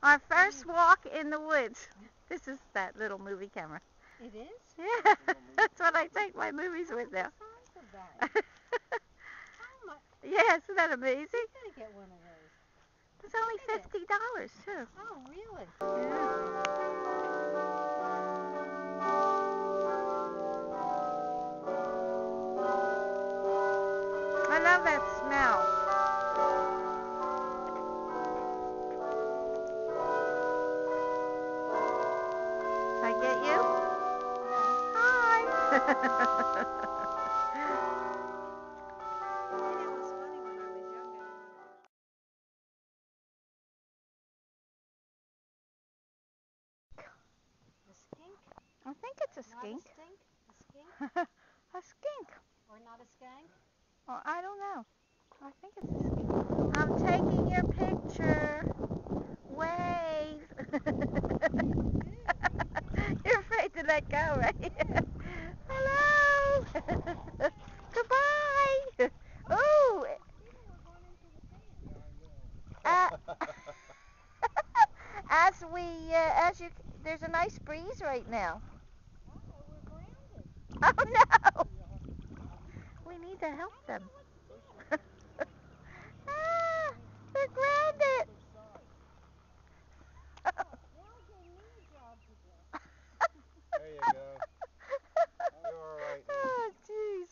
Our first walk in the woods. This is that little movie camera. It is? Yeah, that's what I take my movies with now. Yeah, isn't that amazing? You gotta get one of those. It's only $50 too. Oh, really? Yeah. I love that smell. Did I get you? Hi. A skink? I think it's a skink. Not a stink? A skink? A skink. Or not a skank? Oh, I don't know. I think it's a skink. I'm taking your picture. Wave. You're afraid to let go, right? Hello. Goodbye. Ooh. There's a nice breeze right now. Oh no. We need to help them. Ah, they're grounded. There you go. You're all right now. Oh, jeez.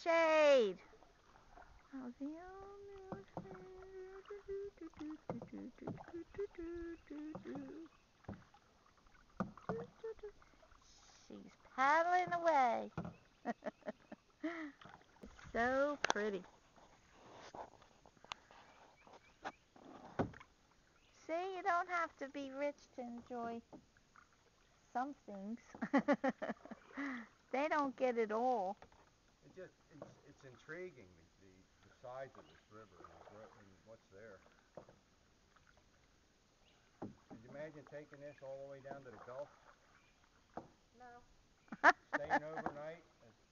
shade. Oh, the she's paddling away. So pretty. See, you don't have to be rich to enjoy some things. They don't get it all. It's intriguing, the size of this river and what's there. Could you imagine taking this all the way down to the Gulf? No. Staying overnight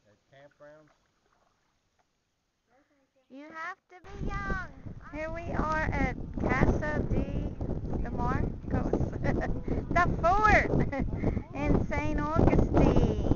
at campgrounds? No, thank you. You have to be young. Here we are at Casa de Marcos, the fort in St. Augustine.